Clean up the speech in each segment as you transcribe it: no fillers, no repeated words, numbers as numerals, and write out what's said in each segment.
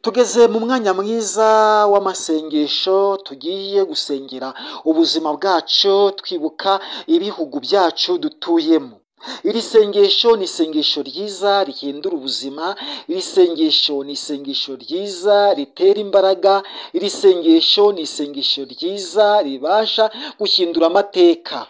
Tugeze mu mwanya mwiza w'amasengesho, tugiye gusengera ubuzima bwacu twibuka ibihugu byacu dutuyemo. Iri sengesho ni isengesho ryiza rihindura ubuzima, iri sengesho ni isengesho ryiza ritera imbaraga, iri sengesho ni isengesho ryiza ribasha guhindura amateka.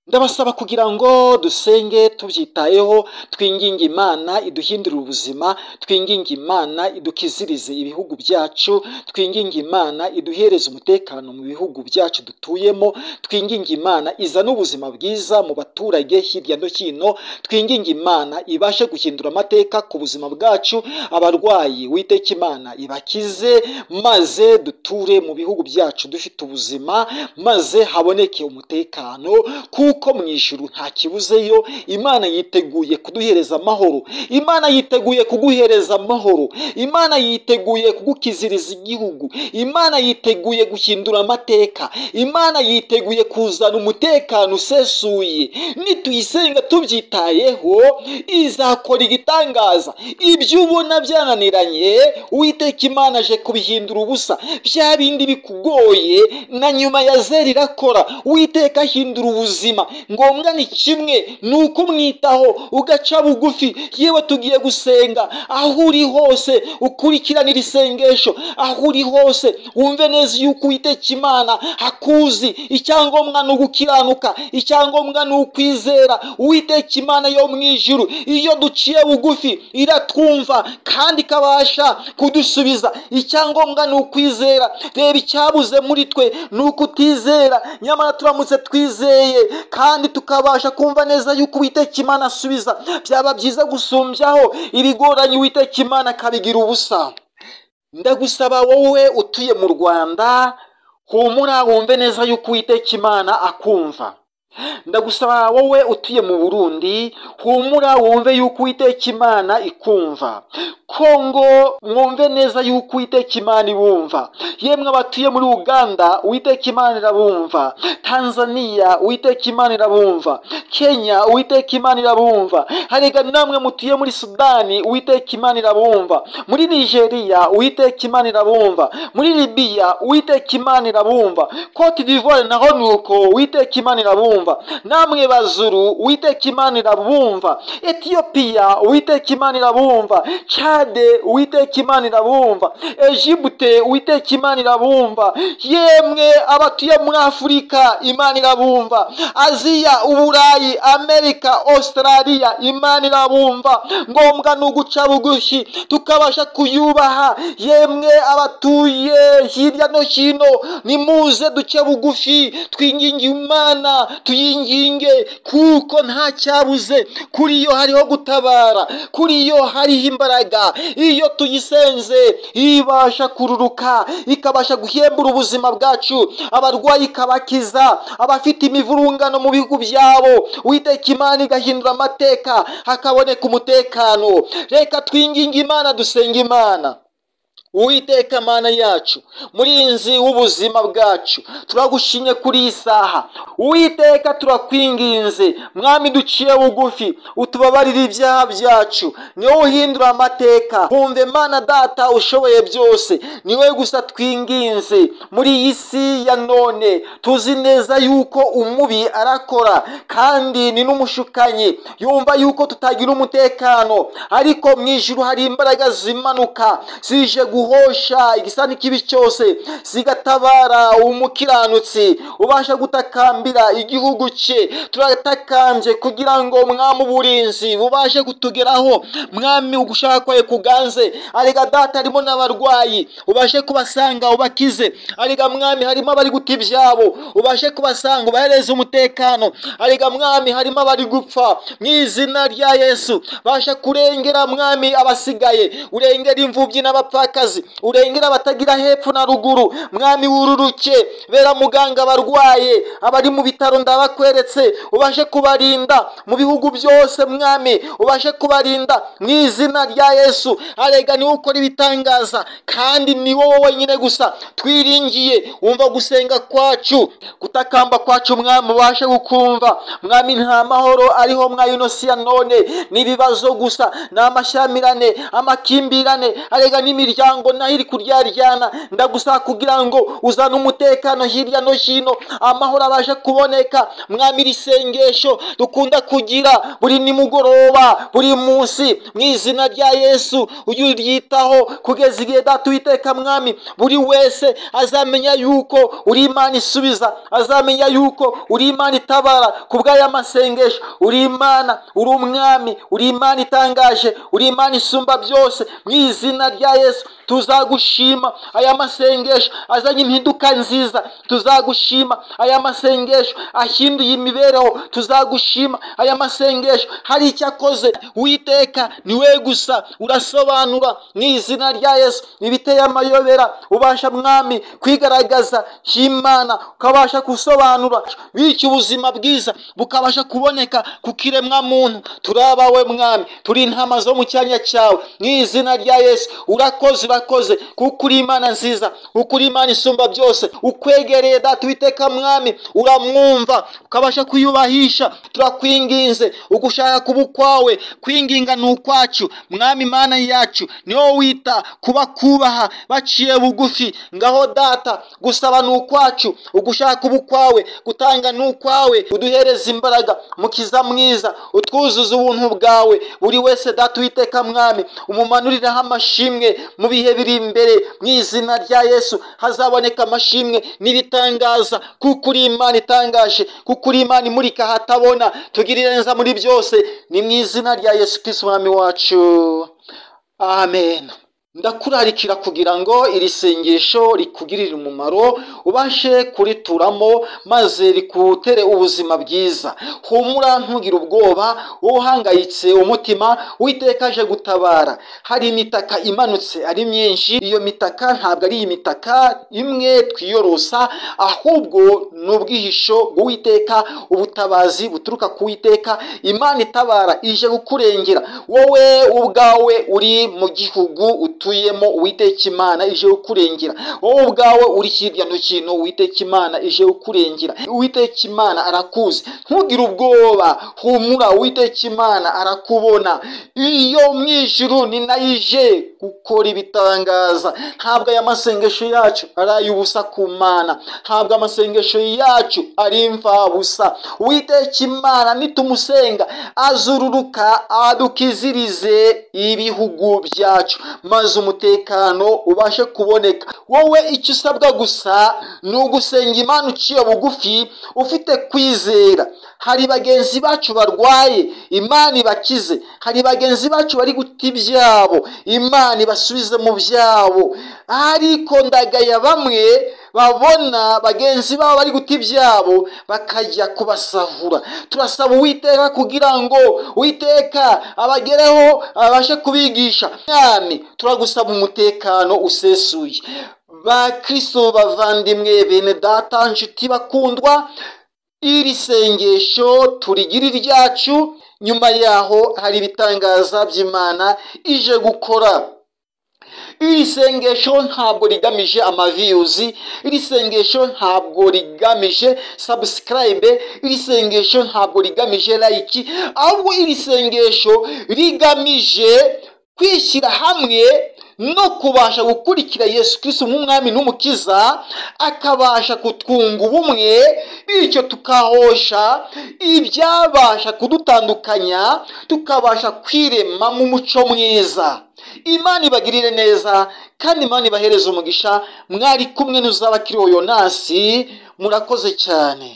Ndabasaba kugira ngo dusenge tubyitayeho, twinginge Imana iduhindure ubuzima, twinginge Imana idukizirize ibihugu byacu, twinginge Imana iduhereze umutekano mu bihugu byacu dutuyemo, twinginge Imana izane ubuzima bwiza mu baturage hirya no hino, twinginge Imana ibashe guhindura amateka ku buzima bwacu, abarwayi Uwiteka Imana ibakize, maze duture mu bihugu byacu dufite ubuzima, maze haboneke umutekano, kuko mu ijuru nta kibuzeyo. Imana yiteguye kuduhereza amahoro, Imana yiteguye kuguhereza amahoro, Imana yiteguye kugukiziriza igihugu, Imana yiteguye guhindura amateka, Imana yiteguye kuzana umutekano usesuye. Nituyisenga tubyitayeho izakora igitangaza. Ibyo ubona byananiranye Uwiteka Imana aje kubihindura ubusa. Bya bindi bikugoye na nyuma ya zeri irakora. Uwiteka ahindura ubuzima. Ngombwa ni kimwe, ni uko umwitaho ugaca bugufi. Yewe tugiye gusenga, aho uri hose ukurikiranira isengesho, aho uri hose wumve neza yuko Uwiteka Imana akuzi. Icyangombwa ni ugukiranuka, icyangombwa ni ukwizera Uwiteka Imana yo mu ijuru. Iyo duciye bugufi iratwumva kandi ikabasha kudusubiza. Icyangombwa ni ukwizera. Reba, icyabuze muri twe ni ukutizera, nyamara turamutse twizeye kandi tukabasha kumva neza yuko Uwiteka Imana asubiza, byaba byiza gusumbyaho. Ibigoranye Uwiteka Imana akabigira ubusa. Ndagusaba wowe utuye mu Rwanda, humura wumve neza yuko Uwiteka Imana akumva. Ndagusaba wowe utuye mu Burundi, humura wumve yuko Uwiteka Imana ikumva. Kongo, mwumve neza yuko Uwiteka Imana ibumva. Yemwe abatuye muri Uganda, Uwiteka Imana irabumva. Tanzania, Uwiteka Imana irabumva. Kenya, Uwiteka Imana irabumva. Harega namwe mutuye muri Sudani, Uwiteka Imana irabumva. Muri Nigeria, Uwiteka Imana irabumva. Muri Libya, Uwiteka Imana irabumva. Cote d'Ivoire naho nuko, Uwiteka Imana irabumva. Namwe Bazuru, Uwiteka Imana irabumva. Ethiopia, Uwiteka Imana irabumva. Chade, Uwiteka Imana irabumva. Egypte, Uwiteka Imana irabumva. Yemwe abatuye muri Afurika, Imana irabumva. Aziya, Uburayi, Amerika, Australia, Imana irabumva. Ngombwa ni uguca bugufi tukabasha kuyubaha. Yemwe abatuye hirya no hino, nimuze duce bugufi twinginge Imana, tuyinginge, kuko nta cyabuze. Kuri yo hariho gutabara, kuri yo hariho imbaraga. Iyo tuyisenze ibasha kururuka, ikabasha guhembura ubuzima bwacu, abarwayi ikabakiza, abafite imivurungano mu bihugu byabo Uwiteka Imana igahindura amateka, hakaboneka umutekano. Reka twinginge Imana, dusenga Imana. Uwiteka Mana yacu, murinzi w'ubuzima bwacu, turagushimye kuri iyi saha. Uwiteka turakwinginze, Mwami duciye bugufi, utubabarire ibyaha byacu. Niwe uhindura amateka. Humve Mana Data ushoboye byose, niwe gusa twinginze. Muri iyi si ya none tuzi neza yuko umubi arakora kandi ni n'umushukanyi, yumva yuko tutagira umutekano, ariko mu ijuru hari imbaraga zimanuka zije guhosha igisa n'ikibi cyose, zigatabara umukiranutsi ubasha gutakambira igihugu cye. Turatakambye kugira ngo Mwami uburinzi bubashe kutugeraho. Mwami ugushaka kwawe kuganze. Arega Data, harimo n'abarwayi, ubashe kubasanga ubakize. Arega Mwami, harimo abari guta ibyabo, ubashe kubasanga ubahereze umutekano. Arega Mwami, harimo abari gupfa, mu izina rya Yesu basha kurengera Mwami abasigaye, urengera imfubyi n'abapfakazi imbabazi, urengera abatagira hepfo na ruguru. Mwami wururuke, bera muganga abarwaye, abari mu bitaro ndabakweretse, ubashe kubarinda mu bihugu byose. Mwami ubashe kubarinda mu izina rya Yesu. Arega niwe ukora ibitangaza, kandi ni wowe wenyine gusa twiringiye. Wumva gusenga kwacu, gutakamba kwacu Mwami, ubashe gukumva. Mwami nta mahoro ariho mwa ino si ya none, n'ibibazo gusa, n'amashyamirane, amakimbirane, arega n'imiryango naho iri kuryaryana. Ndagusaba kugira ngo uzane umutekano hirya no hino, amahoro abashe kuboneka. Mwami iri sengesho dukunda kugira buri nimugoroba, buri munsi, mu izina rya Yesu ujye uryitaho kugeza igihe Data Uwiteka Mwami buri wese azamenya yuko uri Imana isubiza, azamenya yuko uri Imana itabara. Kubw'aya masengesho uri Imana, uri Umwami, uri Imana itangaje, uri Imana isumba byose. Mu izina rya Yesu tuzagushima. Aya masengesho azanye impinduka nziza, tuzagushima. Aya masengesho ahinduye imibereho, tuzagushima. Aya masengesho hari icyo akoze. Uwiteka ni we gusa urasobanura. Mu izina rya Yesu ibiteye amayobera ubasha Mwami kwigaragaza Imana, ukabasha gusobanura, bityo ubuzima bwiza bukabasha kuboneka ku kiremwa muntu. Turabawe Mwami, turi intama zo mu cyanya cyawe. Mu izina rya Yesu urakoze, urakoze, kuko uri Imana nziza, kuko uri Imana isumba byose. Ukwegereye Data Uwiteka Mwami uramwumva, ukabasha kuyubahisha. Turakwinginze, ugushaka kuba ukwawe, kwinginga ni ukwacu. Mwami Imana yacu niwo wita kuba kubaha baciye bugufi. Ngaho Data gusaba ni ukwacu, ugushaka kuba ukwawe, gutanga ni ukwawe. Uduhereze imbaraga Mukiza mwiza, utwuzuza ubuntu bwawe. Buri wese Data Uwiteka Mwami umumanuriraho amashimwe mu bihe biri imbere. Mu izina rya Yesu hazaboneka amashimwe n'ibitangaza, kuko uri Imana itangaje, kuko uri Imana imurika hatabona. Tugirire neza muri byose, ni mu izina rya Yesu Kristo Umwami wacu, amen. Ndakurarikira kugira ngo iri sengesho rikugirire umumaro, ubashe kurituramo maze rikutere ubuzima bwiza. Humura, ntugire ubwoba, uhangayitse umutima, Uwiteka aje gutabara. Hari imitaka imanutse ari myinshi. Iyo mitaka ntabwo ari imitaka imwe twiyorosa, ahubwo ni ubwihisho bw'Uwiteka, ubutabazi buturuka ku Uwiteka. Imana itabara ije kukurengera. Wowe ubwawe uri mu gihugu utuyemo, Uwiteka Imana ije kukurengera. Wowe ubwawe uri hirya no hino, Uwiteka Imana ije kukurengera. Uwiteka Imana arakuzi, ntugire ubwoba, humura, Uwiteka Imana arakubona. Iyo mu ijuru ni nayo ije gukora ibitangaza. Ntabwo aya masengesho yacu ari ay'ubusa ku Mana, ntabwo amasengesho yacu ari imfabusa. Uwiteka Imana nitumusenga azururuka adukizirize ibihugu byacu, maze umutekano ubashe kuboneka. Wowe icyo usabwa gusa ni ugusenga Imana uciye bugufi, ufite kwizera. Hari bagenzi bacu barwaye, Imana ibakize. Hari bagenzi bacu bari guta ibyabo, Imana ibasubize mu byabo. Ariko ndagaya bamwe babona bagenzi babo bari guta ibyabo bakajya kubasahura. Turasaba Uwiteka kugira ngo Uwiteka abagereho, abashe kubigisha. Mwami turagusaba umutekano usesuye. Ba Kristo bavandimwe, bene Data, nshuti bakundwa, iri sengesho turigire iryacu. Nyuma yaho hari ibitangaza by'Imana ije gukora. Iri sengesho ntabwo rigamije amaviyuzi, iri sengesho ntabwo rigamije subscribe, iri sengesho ntabwo rigamije like, ahubwo iri sengesho rigamije kwishyira hamwe no kubasha gukurikira Yesu Kristo nk'Umwami n'Umukiza, akabasha kutwunga ubumwe, bityo tukahosha ibyabasha kudutandukanya, tukabasha kwirema mu muco mwiza. Imana ibagirire neza, kandi Imana ibahereze umugisha. Mwari kumwe n'Uzabakiriho Yonasi, murakoze cyane.